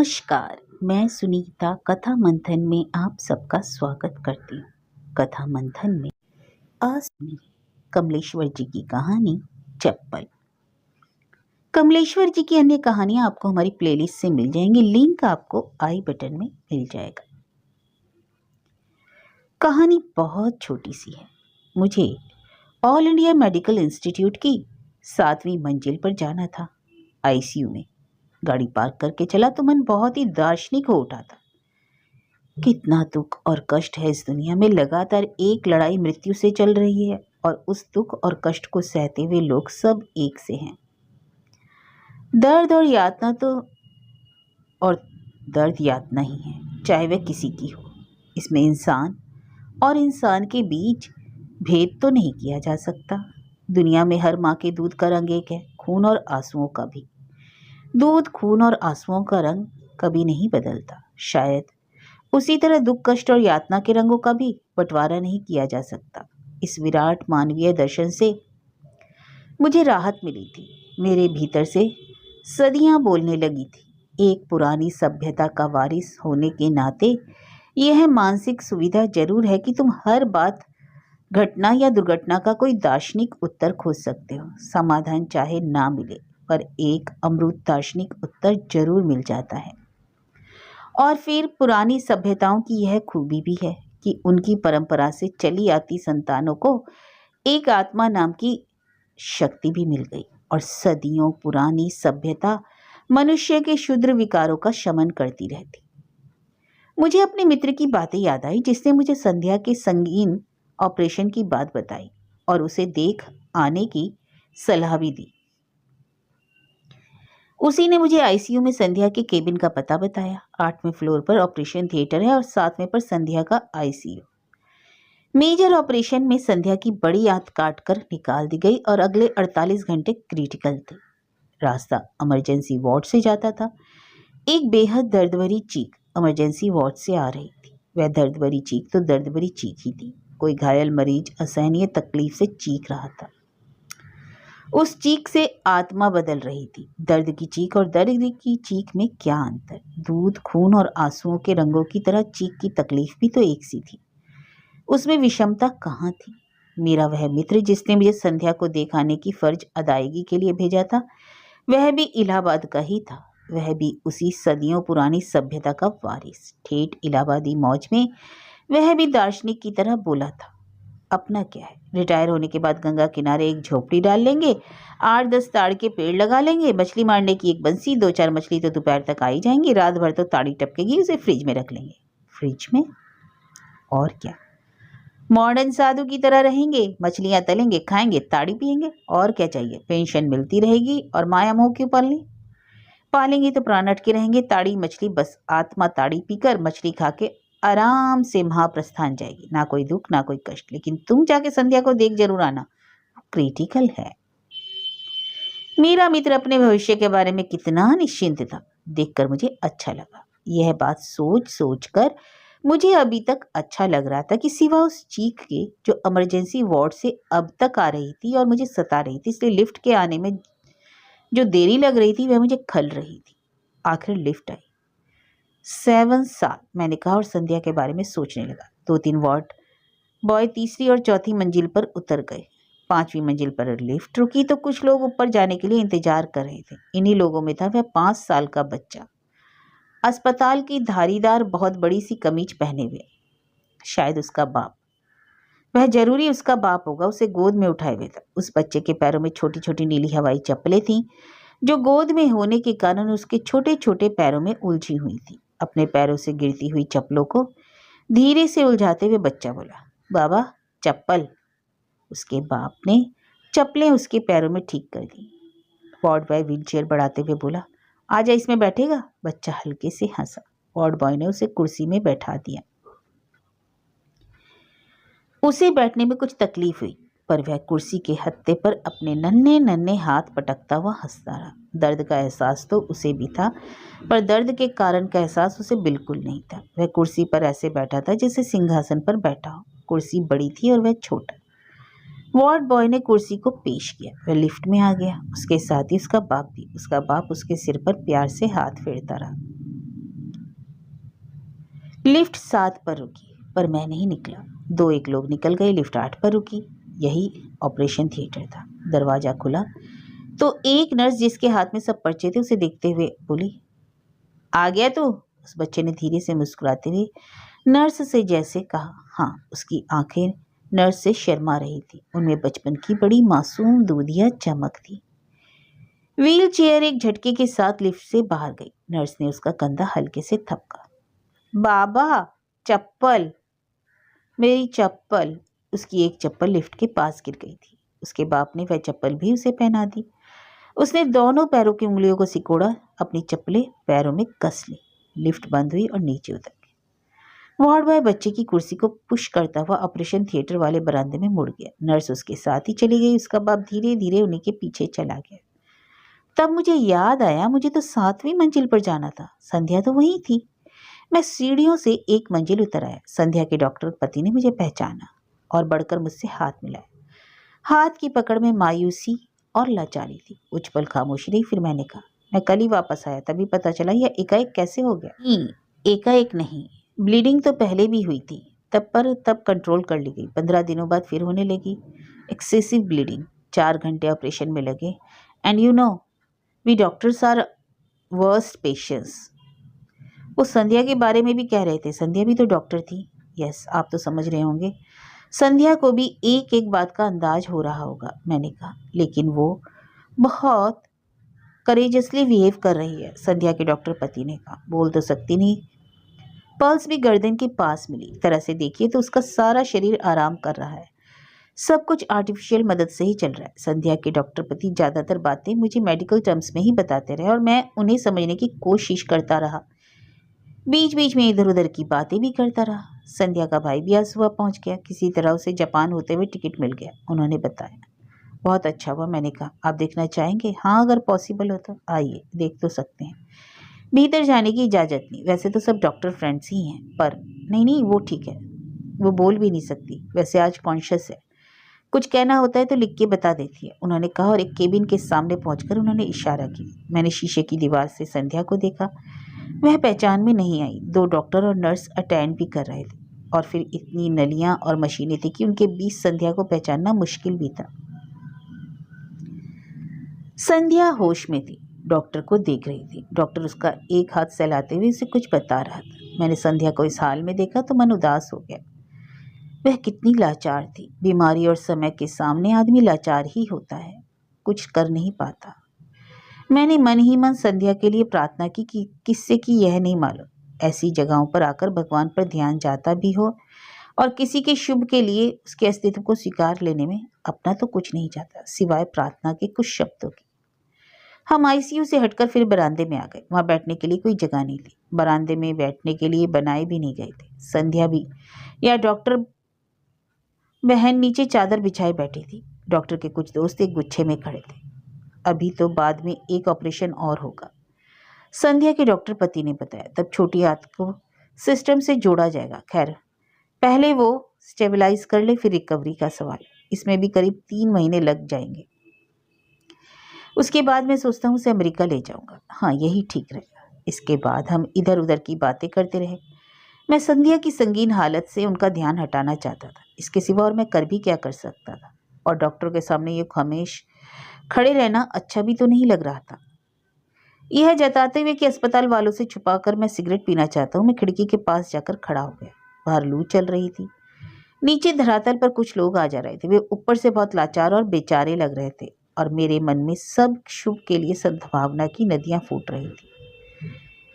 नमस्कार, मैं सुनीता कथा मंथन में आप सबका स्वागत करती हूँ। कथा मंथन में आज सुनिए कमलेश्वर जी की कहानी चप्पल। कमलेश्वर जी की अन्य कहानियां आपको हमारी प्लेलिस्ट से मिल जाएंगी, लिंक आपको आई बटन में मिल जाएगा। कहानी बहुत छोटी सी है। मुझे ऑल इंडिया मेडिकल इंस्टीट्यूट की 7वीं मंजिल पर जाना था। आईसीयू में गाड़ी पार्क करके चला तो मन बहुत ही दार्शनिक हो उठा था। कितना दुख और कष्ट है इस दुनिया में। लगातार एक लड़ाई मृत्यु से चल रही है और उस दुख और कष्ट को सहते हुए लोग सब एक से हैं। दर्द और यातना और दर्द यातना ही है, चाहे वह किसी की हो। इसमें इंसान और इंसान के बीच भेद तो नहीं किया जा सकता। दुनिया में हर माँ के दूध का रंग एक है, खून और आंसुओं का भी। दूध, खून और आंसुओं का रंग कभी नहीं बदलता। शायद उसी तरह दुख, कष्ट और यातना के रंगों का भी बंटवारा नहीं किया जा सकता। इस विराट मानवीय दर्शन से मुझे राहत मिली थी। मेरे भीतर से सदियां बोलने लगी थी। एक पुरानी सभ्यता का वारिस होने के नाते यह मानसिक सुविधा जरूर है कि तुम हर बात, घटना या दुर्घटना का कोई दार्शनिक उत्तर खोज सकते हो। समाधान चाहे ना मिले पर एक अमृत दार्शनिक उत्तर जरूर मिल जाता है। और फिर पुरानी सभ्यताओं की यह खूबी भी है कि उनकी परंपरा से चली आती संतानों को एक आत्मा नाम की शक्ति भी मिल गई और सदियों पुरानी सभ्यता मनुष्य के क्षुद्र विकारों का शमन करती रहती। मुझे अपने मित्र की बातें याद आई जिसने मुझे संध्या के संगीन ऑपरेशन की बात बताई और उसे देख आने की सलाह भी दी। उसी ने मुझे आईसीयू में संध्या के केबिन का पता बताया। 8वें फ्लोर पर ऑपरेशन थिएटर है और 7वें पर संध्या का आईसीयू। मेजर ऑपरेशन में संध्या की बड़ी आंत काट कर निकाल दी गई और अगले 48 घंटे क्रिटिकल थे। रास्ता इमरजेंसी वार्ड से जाता था। एक बेहद दर्द भरी चीख इमरजेंसी वार्ड से आ रही थी। वह दर्द भरी चीख तो दर्द भरी चीख ही थी। कोई घायल मरीज असहनीय तकलीफ से चीख रहा था। उस चीख से आत्मा बदल रही थी। दर्द की चीख और दर्द की चीख में क्या अंतर। दूध, खून और आंसुओं के रंगों की तरह चीख की तकलीफ भी तो एक सी थी। उसमें विषमता कहाँ थी। मेरा वह मित्र जिसने मुझे संध्या को देखाने की फर्ज अदायगी के लिए भेजा था, वह भी इलाहाबाद का ही था। वह भी उसी सदियों पुरानी सभ्यता का वारिस। ठेठ इलाहाबादी मौज में वह भी दार्शनिक की तरह बोला था, अपना क्या है, रिटायर होने के बाद गंगा किनारे एक झोपड़ी डाल लेंगे, 8-10 ताड़ के पेड़ लगा लेंगे, मछली मारने की एक बंसी, 2-4 मछली तो दोपहर तक आ ही जाएंगी, रात भर तो ताड़ी टपकेगी, उसे फ्रिज में रख लेंगे। फ्रिज में? और क्या, मॉडर्न साधु की तरह रहेंगे, मछलियां तलेंगे, खाएंगे, ताड़ी पिएंगे, और क्या चाहिए। पेंशन मिलती रहेगी और माया मोह क्यों पालेंगे तो प्राण अटके रहेंगे। ताड़ी मछली, बस आत्मा ताड़ी पीकर मछली खा के आराम से महाप्रस्थान जाएगी। ना कोई दुख, ना कोई कष्ट। लेकिन तुम जाके संध्या को देख जरूर आना, क्रिटिकल है। मेरा मित्र अपने भविष्य के बारे में कितना निश्चिंत था, देखकर मुझे अच्छा लगा। यह बात सोच सोच कर मुझे अभी तक अच्छा लग रहा था कि सिवा उस चीख के जो इमरजेंसी वार्ड से अब तक आ रही थी और मुझे सता रही थी, इसलिए लिफ्ट के आने में जो देरी लग रही थी वह मुझे खल रही थी। आखिर लिफ्ट आई। 7 साल, मैंने कहा और संध्या के बारे में सोचने लगा। 2-3 वार्ड बॉय तीसरी और चौथी मंजिल पर उतर गए। 5वीं मंजिल पर लिफ्ट रुकी तो कुछ लोग ऊपर जाने के लिए इंतजार कर रहे थे। इन्हीं लोगों में था वह 5 साल का बच्चा, अस्पताल की धारीदार बहुत बड़ी सी कमीज पहने हुए। शायद उसका बाप, वह जरूरी उसका बाप होगा, उसे गोद में उठाए हुए था। उस बच्चे के पैरों में छोटी छोटी नीली हवाई चप्पलें थीं जो गोद में होने के कारण उसके छोटे छोटे पैरों में उलझी हुई थी। अपने पैरों से गिरती हुई चप्पलों को धीरे से उलझाते हुए बच्चा बोला, बाबा चप्पल। उसके बाप ने चप्पलें उसके पैरों में ठीक कर दी। वार्ड बॉय व्हीलचेयर बढ़ाते हुए बोला, आजा, इसमें बैठेगा। बच्चा हल्के से हंसा। वार्ड बॉय ने उसे कुर्सी में बैठा दिया। उसे बैठने में कुछ तकलीफ हुई पर वह कुर्सी के हत्थे पर अपने नन्हे नन्हे हाथ पटकता हुआ हंसता रहा। दर्द का एहसास तो उसे भी था पर दर्द के कारण का एहसास उसे बिल्कुल नहीं था। वह कुर्सी पर ऐसे बैठा था जैसे सिंहासन पर बैठा हो। कुर्सी बड़ी थी और वह छोटा। वार्ड बॉय ने कुर्सी को पेश किया। वह लिफ्ट में आ गया। उसके साथ ही उसका बाप भी। उसका बाप उसके सिर पर प्यार से हाथ फेरता रहा। लिफ्ट 7 पर रुकी पर मैं नहीं निकला। 2-1 लोग निकल गए। लिफ्ट 8 पर रुकी। यही ऑपरेशन थिएटर था। दरवाज़ा खुला तो एक नर्स जिसके हाथ में सब पर्चे थे उसे देखते हुए बोली, आ गया तू? उस बच्चे ने धीरे से मुस्कुराते हुए नर्स से जैसे कहा। हाँ, उसकी आंखें नर्स से शर्मा रही थी। उनमें बचपन की बड़ी मासूम दूधिया चमक थी। व्हील चेयर एक झटके के साथ लिफ्ट से बाहर गई। नर्स ने उसका कंधा हल्के से थपका। बाबा, चप्पल, मेरी चप्पल। उसकी एक चप्पल लिफ्ट के पास गिर गई थी। उसके बाप ने वह चप्पल भी उसे पहना दी। उसने दोनों पैरों की उंगलियों को सिकोड़ा, अपनी चप्पलें पैरों में कस ली। लिफ्ट बंद हुई और नीचे उतर गई। वार्ड बॉय बच्चे की कुर्सी को पुश करता हुआ ऑपरेशन थिएटर वाले बरामदे में मुड़ गया। नर्स उसके साथ ही चली गई। उसका बाप धीरे धीरे उन्हीं के पीछे चला गया। तब मुझे याद आया, मुझे तो 7वीं मंजिल पर जाना था। संध्या तो वहीं थी। मैं सीढ़ियों से एक मंजिल उतर आया। संध्या के डॉक्टर पति ने मुझे पहचाना और बढ़कर मुझसे हाथ मिलाया। हाथ की पकड़ में मायूसी और लाचारी थी। कुछ पल खामोशी रही, फिर मैंने कहा, मैं कल ही वापस आया, तभी पता चला यह एकाएक कैसे हो गया। नहीं, एकाएक नहीं, ब्लीडिंग तो पहले भी हुई थी, तब कंट्रोल कर ली गई। 15 दिनों बाद फिर होने लगी एक्सेसिव ब्लीडिंग। 4 घंटे ऑपरेशन में लगे। And you know, we doctors are worst patients. वो संध्या के बारे में भी कह रहे थे। संध्या भी तो डॉक्टर थी। यस, आप तो समझ रहे होंगे। संध्या को भी एक एक बात का अंदाज हो रहा होगा, मैंने कहा। लेकिन वो बहुत करेजसली बिहेव कर रही है, संध्या के डॉक्टर पति ने कहा। बोल तो सकती नहीं। पल्स भी गर्दन के पास मिली। एक तरह से देखिए तो उसका सारा शरीर आराम कर रहा है। सब कुछ आर्टिफिशियल मदद से ही चल रहा है। संध्या के डॉक्टर पति ज़्यादातर बातें मुझे मेडिकल टर्म्स में ही बताते रहे और मैं उन्हें समझने की कोशिश करता रहा। बीच बीच में इधर उधर की बातें भी करता रहा। संध्या का भाई भी आज सुबह पहुंच गया। किसी तरह उसे जापान होते हुए टिकट मिल गया, उन्होंने बताया। बहुत अच्छा हुआ, मैंने कहा। आप देखना चाहेंगे? हाँ, अगर पॉसिबल हो तो आइए, देख तो सकते हैं। भीतर जाने की इजाज़त नहीं। वैसे तो सब डॉक्टर फ्रेंड्स ही हैं, पर नहीं, वो ठीक है। वो बोल भी नहीं सकती। वैसे आज कॉन्शियस है। कुछ कहना होता है तो लिख के बता देती है, उन्होंने कहा। और एक केबिन के सामने पहुंचकर उन्होंने इशारा किया। मैंने शीशे की दीवार से संध्या को देखा। वह पहचान में नहीं आई। 2 डॉक्टर और नर्स अटेंड भी कर रहे थे और फिर इतनी नलियां और मशीनें थी कि उनके बीच संध्या को पहचानना मुश्किल भी था। संध्या होश में थी, डॉक्टर को देख रही थी। डॉक्टर उसका एक हाथ सहलाते हुए उसे कुछ बता रहा था। मैंने संध्या को इस हाल में देखा तो मन उदास हो गया। वह कितनी लाचार थी। बीमारी और समय के सामने आदमी लाचार ही होता है, कुछ कर नहीं पाता। मैंने मन ही मन संध्या के लिए प्रार्थना की कि किससे की यह नहीं मालूम। ऐसी जगहों पर आकर भगवान पर ध्यान जाता भी हो और किसी के शुभ के लिए उसके अस्तित्व को स्वीकार लेने में अपना तो कुछ नहीं जाता सिवाय प्रार्थना के कुछ शब्दों की। हम आईसीयू से हटकर फिर बरामदे में आ गए। वहां बैठने के लिए कोई जगह नहीं थी। बरामदे में बैठने के लिए बनाए भी नहीं गए थे। संध्या भी या डॉक्टर बहन नीचे चादर बिछाए बैठी थी। डॉक्टर के कुछ दोस्त एक गुच्छे में खड़े थे। अभी तो बाद में एक ऑपरेशन और होगा, संध्या के डॉक्टर पति ने बताया। तब छोटी हाथ को सिस्टम से जोड़ा जाएगा। खैर, पहले वो स्टेबलाइज कर ले, फिर रिकवरी का सवाल। इसमें भी करीब 3 महीने लग जाएंगे। उसके बाद मैं सोचता हूँ उसे अमेरिका ले जाऊंगा। हाँ, यही ठीक रहेगा। इसके बाद हम इधर उधर की बातें करते रहे। मैं संध्या की संगीन हालत से उनका ध्यान हटाना चाहता था। इसके सिवा और मैं कर भी क्या कर सकता था। और डॉक्टर के सामने ये खामोश खड़े रहना अच्छा भी तो नहीं लग रहा था। यह जताते हुए कि अस्पताल वालों से छुपाकर मैं सिगरेट पीना चाहता हूँ, मैं खिड़की के पास जाकर खड़ा हो गया। बाहर लू चल रही थी। नीचे धरातल पर कुछ लोग आ जा रहे थे। वे ऊपर से बहुत लाचार और बेचारे लग रहे थे और मेरे मन में सब शुभ के लिए सद्भावना की नदियां फूट रही थी।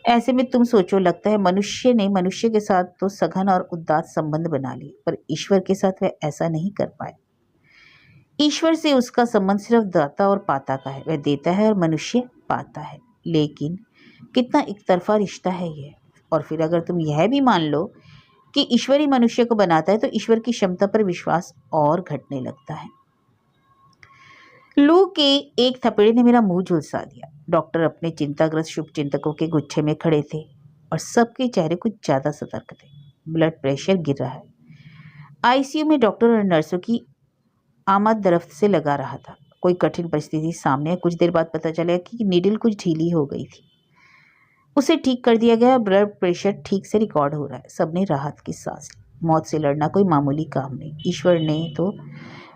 ऐसे में तुम सोचो, लगता है मनुष्य ने मनुष्य के साथ तो सघन और उदात्त संबंध बना लिए, पर ईश्वर के साथ वह ऐसा नहीं कर पाए। ईश्वर से उसका संबंध सिर्फ दाता और पाता का है। वह देता है और मनुष्य पाता है। लेकिन कितना एक तरफा रिश्ता है ये। और फिर अगर तुम यह भी मान लो कि ईश्वर ही मनुष्य को बनाता है तो ईश्वर की क्षमता पर विश्वास और घटने लगता है। लू के एक थपेड़े ने मेरा मुंह झुलसा दिया। डॉक्टर अपने चिंताग्रस्त शुभ चिंतकों के गुच्छे में खड़े थे और सबके चेहरे कुछ ज्यादा सतर्क थे। ब्लड प्रेशर गिर रहा है। आईसीयू में डॉक्टर और नर्सों की आमद दरफ्त से लगा रहा था। कोई कठिन परिस्थिति सामने है। कुछ देर बाद पता चला कि नीडल कुछ ढीली हो गई थी। उसे ठीक कर दिया गया। ब्लड प्रेशर ठीक से रिकॉर्ड हो रहा है। सबने राहत की सांस ली। मौत से लड़ना कोई मामूली काम नहीं। ईश्वर ने तो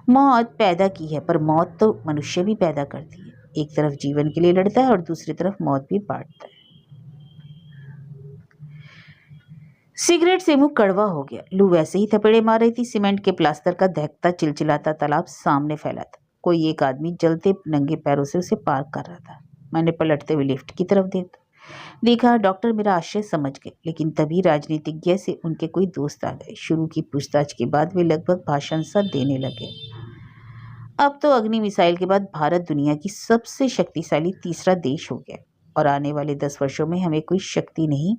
मौत पैदा की है, पर मौत तो मनुष्य भी पैदा करती है। एक तरफ जीवन के लिए लड़ता है और दूसरी तरफ मौत भी बांटता है। सिगरेट से मुंह कड़वा हो गया। लू वैसे ही थपेड़े मार रही थी। सीमेंट के प्लास्टर का दहकता चिलचिलाता तालाब सामने फैला था। कोई एक आदमी जलते नंगे पैरों से उसे पार कर रहा था। मैंने पलटते हुए लिफ्ट की तरफ देखा। डॉक्टर मेरा आश्चर्य समझ गए, लेकिन तभी राजनीतिज्ञ से उनके कोई दोस्त आ गए। शुरू की पूछताछ के बाद वे लगभग भाषण सा देने लगे। अब तो अग्नि मिसाइल के बाद भारत दुनिया की सबसे शक्तिशाली तीसरा देश हो गया और आने वाले 10 वर्षों में हमें कोई शक्ति नहीं,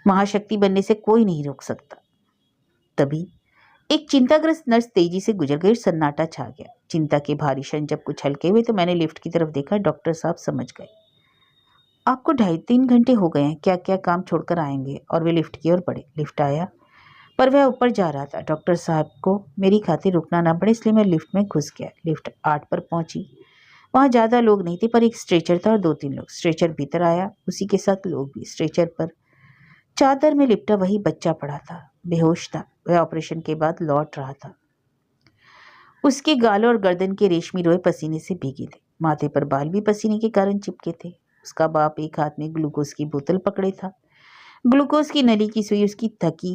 महाशक्ति बनने से कोई नहीं रोक सकता। तभी एक चिंताग्रस्त नर्स तेजी से गुजर गई। सन्नाटा छा गया। चिंता के भारी क्षण जब कुछ हल्के हुए तो मैंने लिफ्ट की तरफ देखा। डॉक्टर साहब समझ गए। आपको 2.5-3 घंटे हो गए हैं, क्या क्या काम छोड़कर आएंगे। और वे लिफ्ट की ओर बढ़े। लिफ्ट आया, पर वह ऊपर जा रहा था। डॉक्टर साहब को मेरी खातिर रुकना ना पड़े, इसलिए मैं लिफ्ट में घुस गया। लिफ्ट 8 पर पहुंची। वहाँ ज़्यादा लोग नहीं थे, पर एक स्ट्रेचर था और 2-3 लोग। स्ट्रेचर भीतर आया, उसी के साथ लोग भी। स्ट्रेचर पर चादर में लिपटा वही बच्चा पड़ा था, बेहोश था। वह ऑपरेशन के बाद लौट रहा था। उसके गालों और गर्दन के रेशमी रोए पसीने से भीगे थे। माथे पर बाल भी पसीने के कारण चिपके थे। उसका बाप एक हाथ में ग्लूकोज की बोतल पकड़े था। ग्लूकोज की नली की सुई उसकी थकी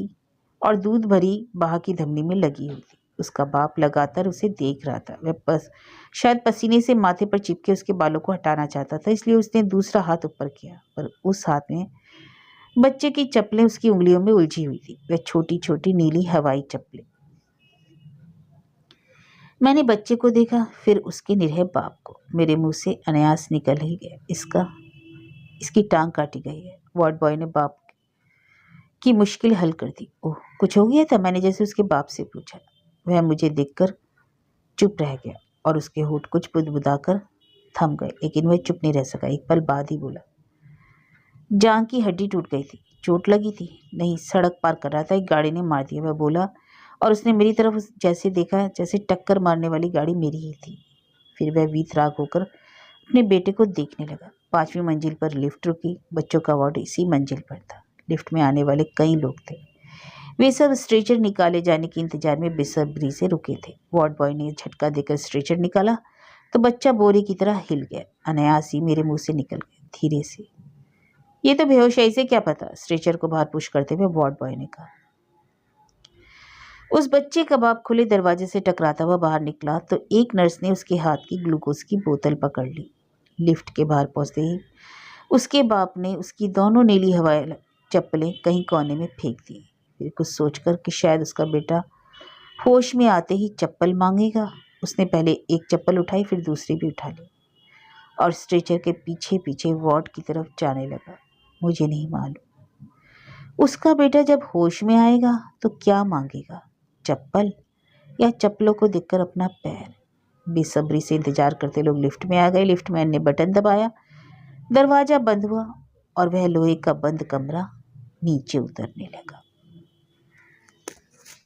और दूध भरी बाह की धमनी में लगी हुई थी। उसका बाप लगातार उसे देख रहा था। वह शायद पसीने से माथे पर चिपके उसके बालों को हटाना चाहता था, इसलिए उसने दूसरा हाथ ऊपर किया, पर उस हाथ में बच्चे की चप्पलें उसकी उंगलियों में उलझी हुई थी। वह छोटी छोटी नीली हवाई चप्पलें। मैंने बच्चे को देखा, फिर उसके निरह बाप को। मेरे मुंह से अनायास निकल ही गया, इसकी टांग काटी गई है। वार्ड बॉय ने बाप की मुश्किल हल कर दी। ओह, कुछ हो गया था? मैंने जैसे उसके बाप से पूछा। वह मुझे देखकर चुप रह गया और उसके होंठ कुछ बुदबुदाकर थम गए, लेकिन वह चुप नहीं रह सका। एक पल बाद ही बोला, जांघ की हड्डी टूट गई थी। चोट लगी थी? नहीं, सड़क पार कर रहा था, एक गाड़ी ने मार दिया, वह बोला। और उसने मेरी तरफ जैसे देखा जैसे टक्कर मारने वाली गाड़ी मेरी ही थी। फिर वह वीतराग होकर अपने बेटे को देखने लगा। 5वीं मंजिल पर लिफ्ट रुकी। बच्चों का वार्ड इसी मंजिल पर था। लिफ्ट में आने वाले कई लोग थे। वे सब स्ट्रेचर निकाले जाने के इंतजार में बेसब्री से रुके थे। वार्ड बॉय ने झटका देकर स्ट्रेचर निकाला तो बच्चा बोरे की तरह हिल गया। अनायास ही मेरे मुंह से निकल गया, धीरे से, ये तो बेहोशाई से क्या पता। स्ट्रेचर को बाहर पुश करते हुए वार्ड बॉय ने कहा। उस बच्चे का बाप खुले दरवाजे से टकराता हुआ बाहर निकला तो एक नर्स ने उसके हाथ की ग्लूकोज की बोतल पकड़ ली। लिफ्ट के बाहर पहुंचते ही उसके बाप ने उसकी दोनों नीली हवाई चप्पलें कहीं कोने में फेंक दी। फिर कुछ सोचकर कि शायद उसका बेटा होश में आते ही चप्पल मांगेगा, उसने पहले एक चप्पल उठाई, फिर दूसरी भी उठा ली और स्ट्रेचर के पीछे पीछे वार्ड की तरफ जाने लगा। मुझे नहीं मालूम उसका बेटा जब होश में आएगा तो क्या मांगेगा, चप्पल या चप्पलों को देखकर अपना पैर। बेसब्री से इंतजार करते लोग लिफ्ट में आ गए। लिफ्ट मैन ने बटन दबाया, दरवाजा बंद हुआ और वह लोहे का बंद कमरा नीचे उतरने लगा।